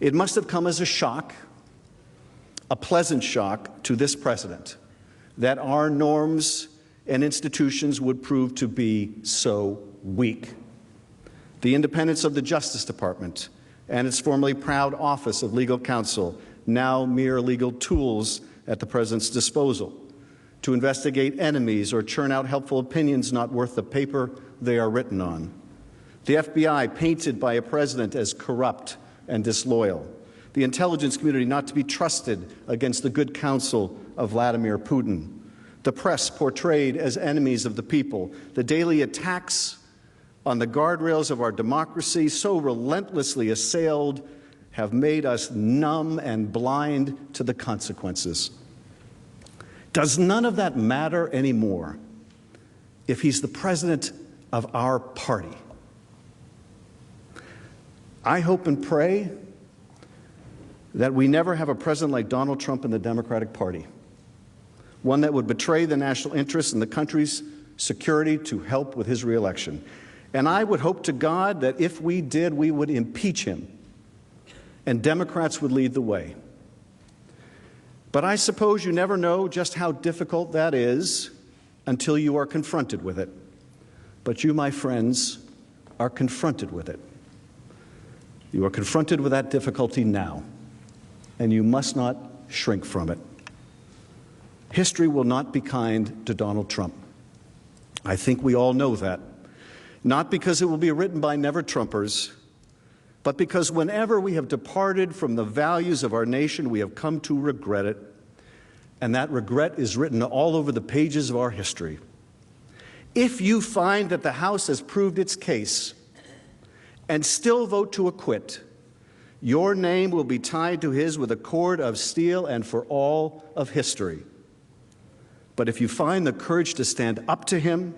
It must have come as a shock, a pleasant shock to this president, that our norms and institutions would prove to be so weak. The independence of the Justice Department and its formerly proud Office of Legal Counsel, now mere legal tools at the president's disposal, to investigate enemies or churn out helpful opinions not worth the paper they are written on. The FBI, painted by a president as corrupt and disloyal. The intelligence community not to be trusted against the good counsel of Vladimir Putin. The press portrayed as enemies of the people. The daily attacks on the guardrails of our democracy, so relentlessly assailed, have made us numb and blind to the consequences. Does none of that matter anymore if he's the president of our party? I hope and pray that we never have a president like Donald Trump in the Democratic Party, one that would betray the national interests and the country's security to help with his reelection. And I would hope to God that if we did, we would impeach him, and Democrats would lead the way. But I suppose you never know just how difficult that is until you are confronted with it. But you, my friends, are confronted with it. You are confronted with that difficulty now, and you must not shrink from it. History will not be kind to Donald Trump. I think we all know that. Not because it will be written by never-Trumpers, but because whenever we have departed from the values of our nation, we have come to regret it, and that regret is written all over the pages of our history. If you find that the House has proved its case and still vote to acquit, your name will be tied to his with a cord of steel and for all of history. But if you find the courage to stand up to him,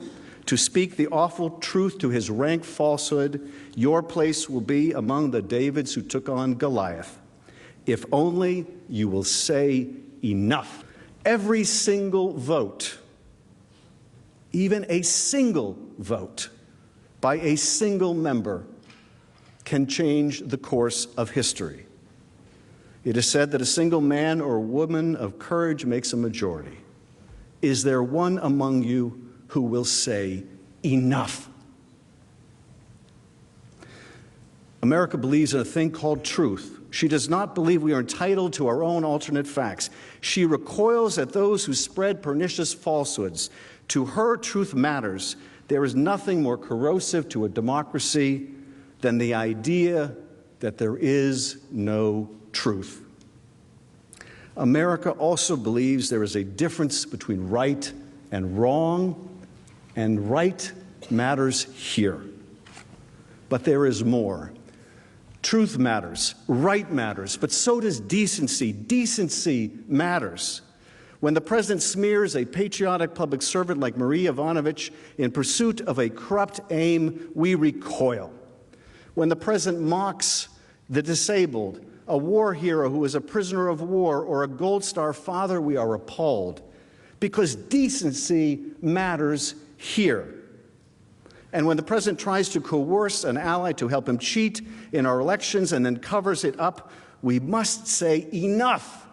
to speak the awful truth to his rank falsehood, your place will be among the Davids who took on Goliath. If only you will say enough. Every single vote, even a single vote by a single member, can change the course of history. It is said that a single man or woman of courage makes a majority. Is there one among you who will say enough? America believes in a thing called truth. She does not believe we are entitled to our own alternate facts. She recoils at those who spread pernicious falsehoods. To her, truth matters. There is nothing more corrosive to a democracy than the idea that there is no truth. America also believes there is a difference between right and wrong, and right matters here. But there is more. Truth matters, right matters, but so does decency. Decency matters. When the president smears a patriotic public servant like Marie Yovanovitch in pursuit of a corrupt aim, we recoil. When the president mocks the disabled, a war hero who is a prisoner of war, or a Gold Star father, we are appalled. Because decency matters here. And when the president tries to coerce an ally to help him cheat in our elections and then covers it up, we must say enough.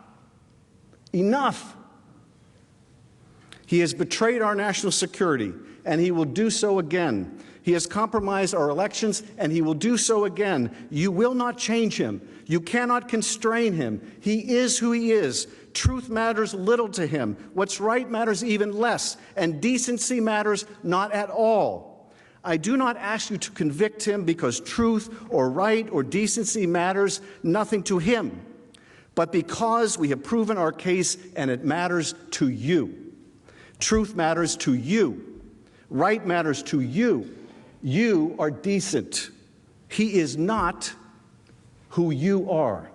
Enough. He has betrayed our national security, and he will do so again. He has compromised our elections, and he will do so again. You will not change him. You cannot constrain him. He is who he is. Truth matters little to him. What's right matters even less, and decency matters not at all. I do not ask you to convict him because truth or right or decency matters nothing to him, but because we have proven our case and it matters to you. Truth matters to you. Right matters to you. You are decent. He is not who you are.